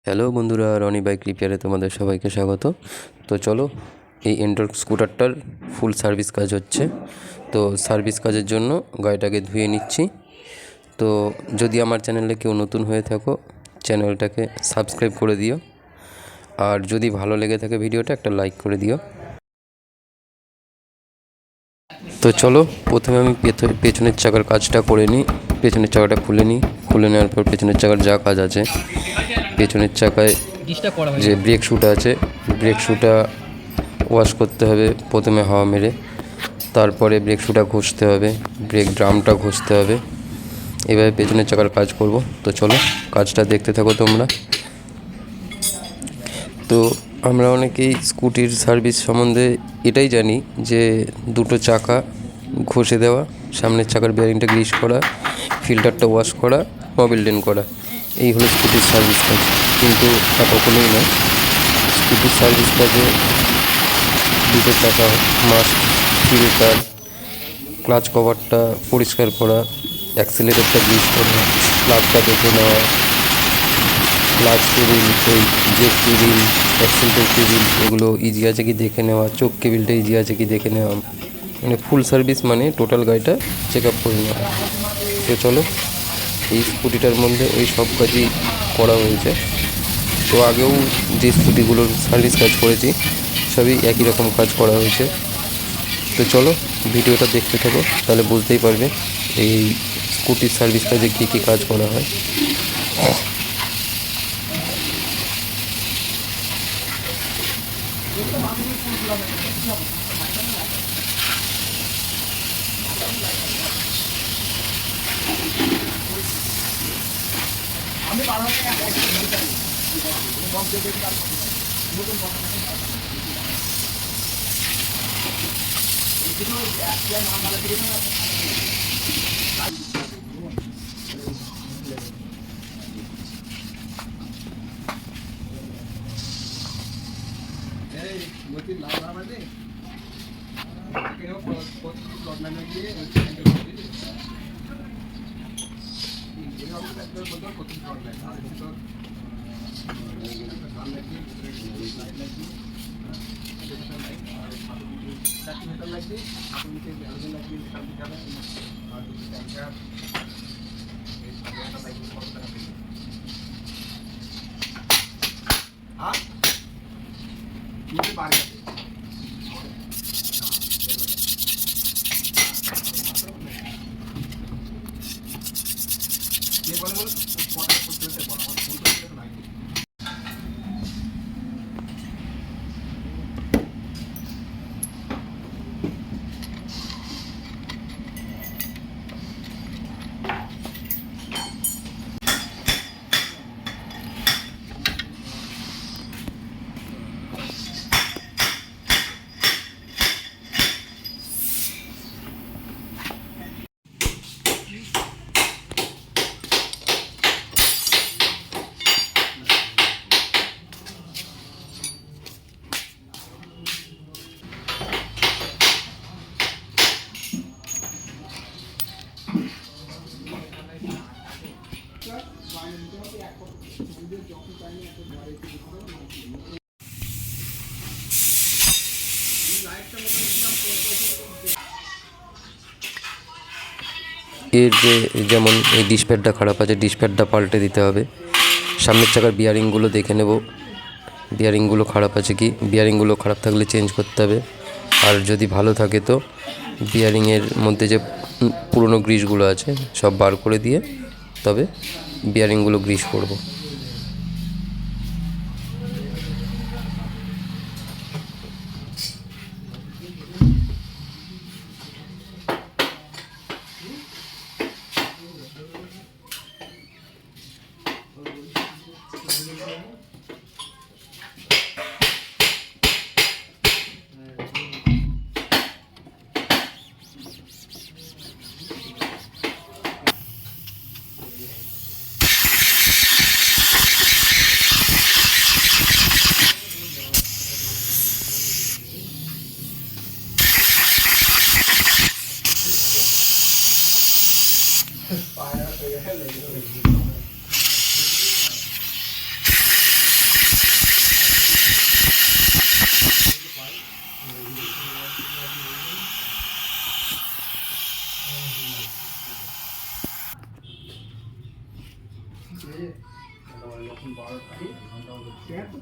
Hello বন্ধুরা, Roni bike রিপেয়ারে তোমাদের সবাইকে স্বাগত। তো চলো, এই এন্টর্ক স্কুটারটার ফুল সার্ভিস কাজ হচ্ছে। তো সার্ভিস কাজের জন্য গাড়িটাকে ধুয়ে নিচ্ছি। তো যদি আমার চ্যানেলে কেউ নতুন হয়ে থাকো, চ্যানেলটাকে সাবস্ক্রাইব করে দিও, আর যদি ভালো লেগে থাকে ভিডিওটা একটা লাইক করে দিও। তো চলো, প্রথমে আমি পেছনের চাকার কাজটা করে নিই। পেছনের চাকাটা খুলে নেওয়ার পর পেছনের চাকার যা কাজ আছে, পেছনের চাকায় যে ব্রেক শ্যুটা আছে, ব্রেক শ্যুটা ওয়াশ করতে হবে প্রথমে হাওয়া মেরে, তারপরে ব্রেক শ্যুটা ঘষতে হবে, ব্রেক ড্রামটা ঘষতে হবে। এভাবে পেছনের চাকার কাজ করব। তো চলো, কাজটা দেখতে থাকো তোমরা। তো আমরা অনেকেই স্কুটির সার্ভিস সম্বন্ধে এটাই জানি যে দুটো চাকা ঘষে দেওয়া, সামনের চাকার বেয়ারিংটা গ্রিস করা, ফিল্টারটা ওয়াশ করা, মোবিল ড্রেন করা, এই হলো স্কুটির সার্ভিস কাজ। কিন্তু তা কখনোই নয়। স্কুটির সার্ভিস কাজে দুটো চাকা মাস্ট, ফিল্টার, ক্লাচ কভারটা পরিষ্কার করা, অ্যাক্সিলারেটরটা গ্রিস করা, প্লাগটা দেখে নেওয়া, ক্লাচ টেবিল, এই ব্রেক টেবিল, অ্যাক্সিলারেটর টেবিল এগুলো ইজি আছে কি দেখে নেওয়া, চোখ কেবিলটা ইজি আছে কি দেখে নেওয়া, মানে ফুল সার্ভিস মানে টোটাল গাড়িটা চেক আপ করে নেওয়া। তো চলো, এই স্কুটিটার মধ্যে ওই সব কাজই করা হয়েছে। তো আগেও যে স্কুটিগুলোর সার্ভিস কাজ করেছি সবই একই রকম কাজ করা হয়েছে। তো চলো, ভিডিওটা দেখতে থাকো, তাহলে বুঝতেই পারবে এই স্কুটির সার্ভিস কাজে কী কী কাজ করা হয়। এর যেমন এই ডিসপ্যাডটা খারাপ আছে, ডিসপ্যাডটা পাল্টে দিতে হবে। সামনের চাকার বিয়ারিংগুলো দেখে নেব, বিয়ারিংগুলো খারাপ আছে কি, বিয়ারিংগুলো খারাপ থাকলে চেঞ্জ করতে হবে। আর যদি ভালো থাকে তো বিয়ারিংয়ের মধ্যে যে পুরনো গ্রিসগুলো আছে সব বার করে দিয়ে তবে বিয়ারিংগুলো গ্রিস করব।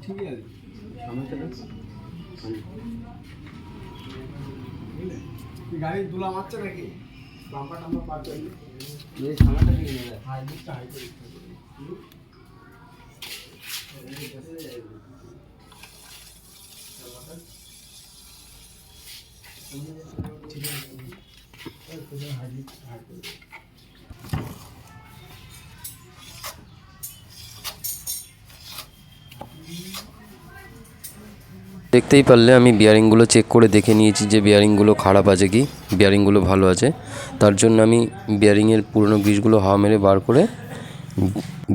ঠিকই আছে গাড়ি দুলা মারছে নাকি বাম্পার টাম্পার পার করলে সামনেটা ঠিক নেই হাই দিকটা হাই করে ঠিক আছে হাই করে দেখতেই পারলে আমি বিয়ারিংগুলো চেক করে দেখে নিয়েছি যে বিয়ারিংগুলো খারাপ আছে কি বিয়ারিংগুলো ভালো আছে। তার জন্য আমি বিয়ারিংয়ের পুরনো গ্রিসগুলো হাওয়া মেরে বার করে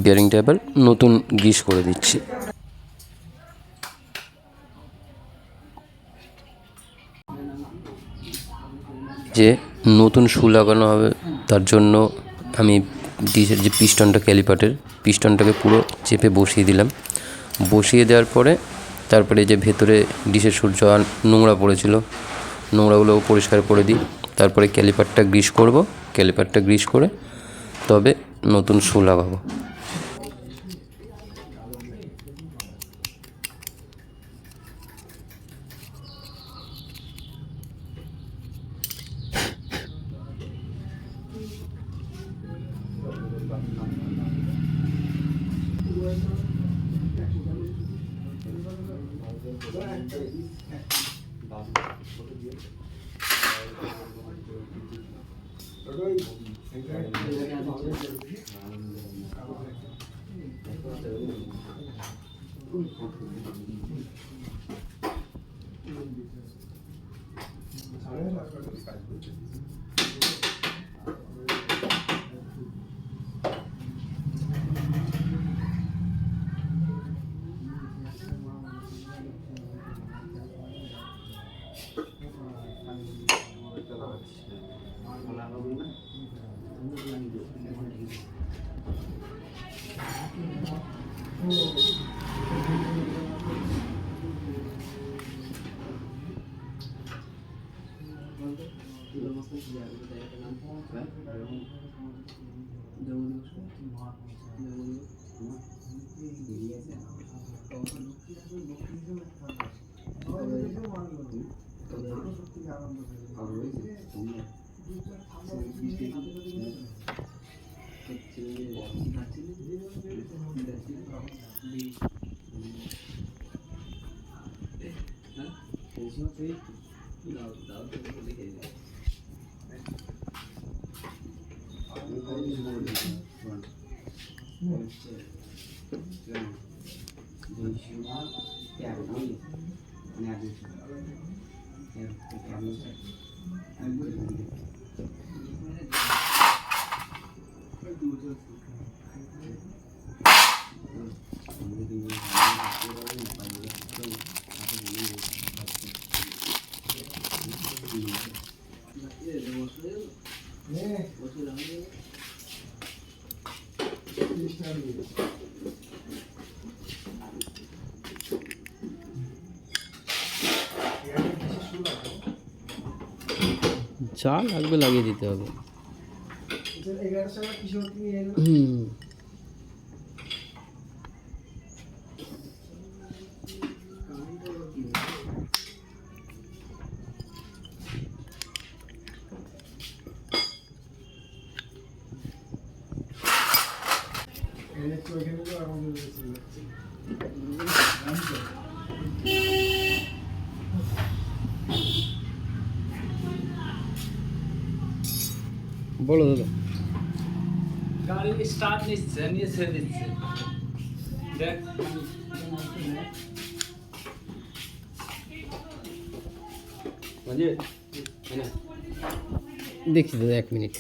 বিয়ারিংটা এবার নতুন গ্রিস করে দিচ্ছি। যে নতুন শু লাগানো হবে তার জন্য আমি ডিসের যে পিস্টনটা ক্যালিপারের পিস্টনটাকে পুরো চেপে বসিয়ে দিলাম। বসিয়ে দেওয়ার পরে তারপরে যে ভেতরে ডিশের সূর্য নোংরা পড়েছিল নোংরাগুলো পরিষ্কার করে দিই। তারপরে ক্যালিপারটা গ্রিস করব, ক্যালিপারটা গ্রিস করে তবে নতুন শু লাগাবো। যা লাগবে লাগিয়ে দিতে হবে। বলো দাদা। গাড়ি স্টার্ট নিচ্ছে নিয়ে ছেড়ে দিচ্ছে দেখ দেখছি দাদা 1 মিনিট।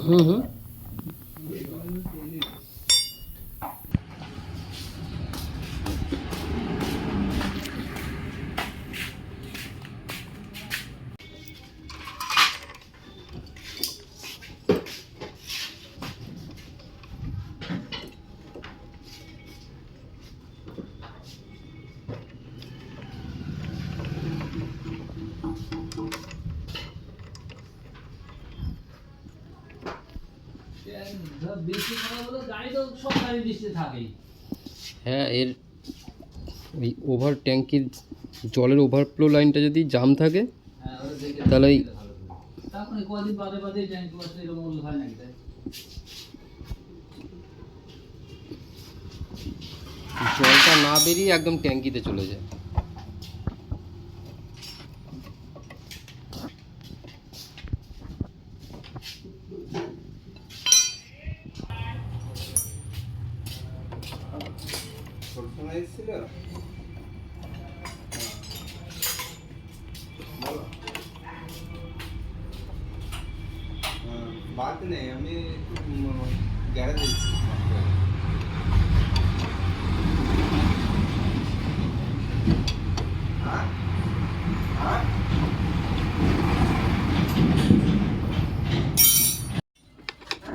হুম বৃষ্টি থাকা বলে গাড়ি তো সব গাড়ি বৃষ্টি থাকেই। হ্যাঁ, এর ওই ওভার ট্যাঙ্কির জলের ওভারফ্লো লাইনটা যদি জাম থাকে হ্যাঁ, ওটা দেখে তাহলে ওই তারপরে কদিন বাদে বাদে ট্যাঙ্কি বসতে এরকম হয় নাকি তাই? জলটা না বেরিয়ে একদম ট্যাঙ্কিতে চলে যায়। সবসময় এসেছিল বলো। বাদ নেই, আমি গ্যারেজে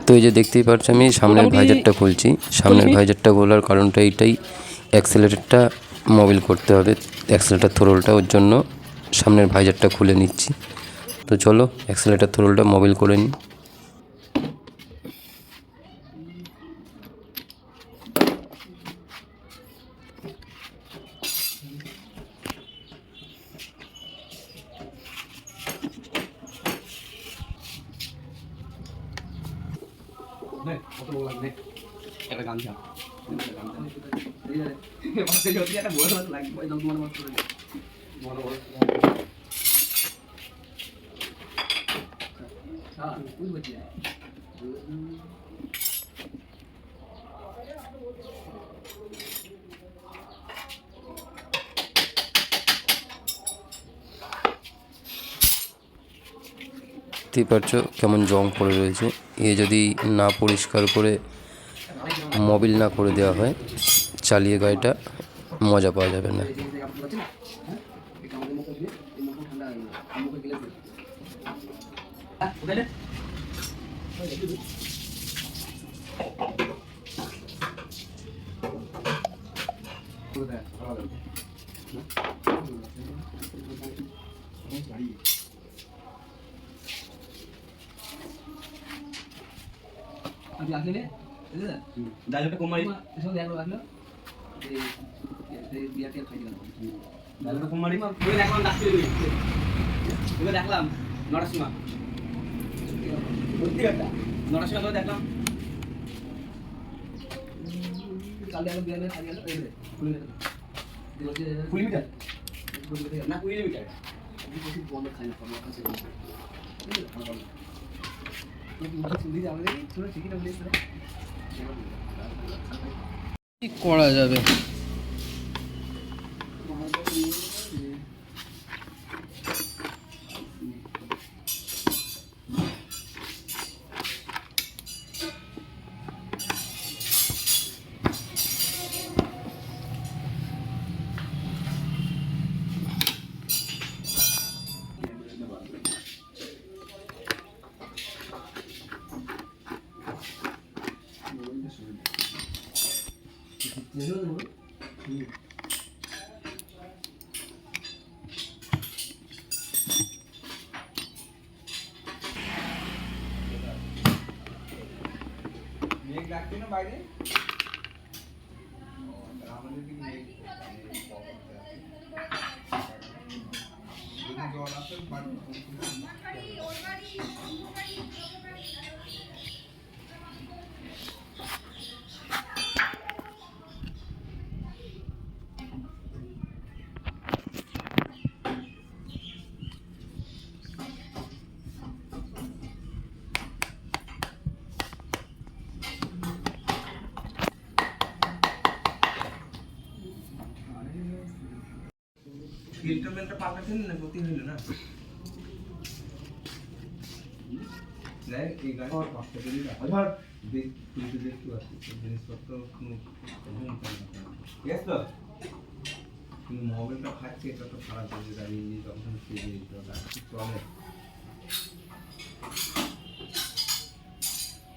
তো এই যে দেখতেই পাচ্ছ আমি সামনের ভাইজারটা খুলছি। সামনের ভাইজারটা খোলার কারণটা এইটাই, অ্যাক্সেলারেটরটা মোবিল করতে হবে, অ্যাক্সেলারেটর থ্রোলটা, ওর জন্য সামনের ভাইজারটা খুলে নিচ্ছি। তো চলো অ্যাক্সেলারেটর থ্রোলটা মোবিল করে নিই। কত লাগবে একটা গান গান যদি একটা বড় লাগবে তোমার মতো বড় বড় দেখতেই পারছো কেমন জং পড়ে রয়েছে। এ যদি না পরিষ্কার করে মোবিল না করে দেওয়া হয়, চালিয়ে গাড়িটা মজা পাওয়া যাবে না। আমি আসলে ডায়লগটা কম মারি এসব দেখলো এই বিয়াতে খাই দিলাম ডায়লগটা কম মারি ওই দেখলাম ডাক্তার ওই দেখলাম 9টার সময় সত্যি কথা 9টার সময় করে দেখলাম কাল আলো বিয়াতে খাই গেল এই 20 মিটার না 20 মিটার আমি কিছু বন্ধ খাই না আমার কাছে কি করা যাবে? মেঘ ডাকছে না বাইরে আমাদের কি মেঘ জল আসে ফিল্টারমেন্টটা পাল্টাছেন না গতি হইল না যাই এই গাড়ি পাঁচটা করে আবার দেখ তুই দেখতে আসছিস জিনিসপত্র কোনো প্রবলেম হয় না ঠিক আছে তো কিন্তু মোবাইলটা খাচ্ছে এটা তো খারাপ হয়ে যায় গাড়ি যখন ফিরে যেতে হবে চলে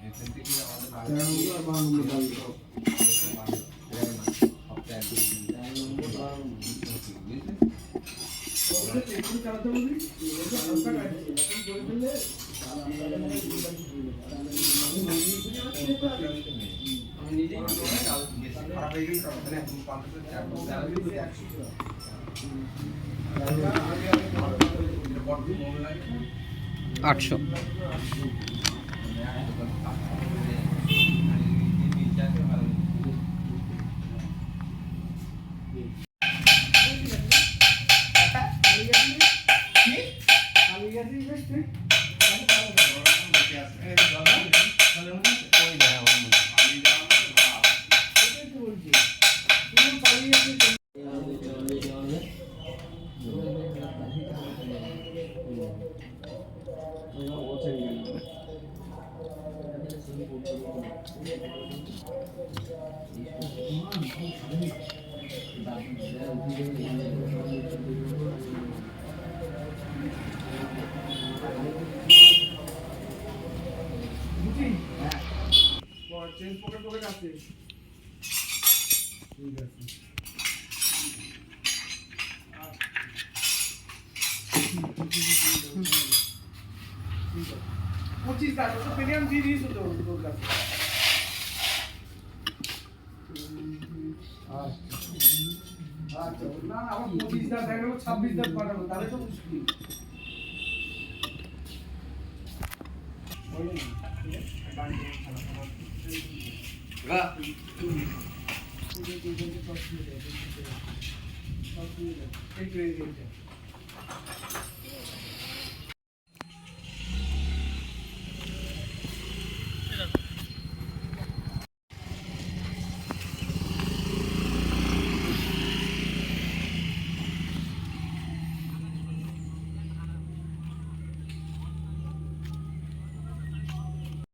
এখান থেকে আমাদের সপ্তাহে খারাপ হয়ে গেলে তখন এখন 800। চেঞ্জ পকেট আছে ঠিক আছে পঁচিশ টাকা তো প্রিমিয়াম দিয়ে দিয়েছো তো তোর কাছে আচ্ছা না আমার 25,000 দেখা গেল 26,000 পাঠাবো তাহলে তো মুশকিল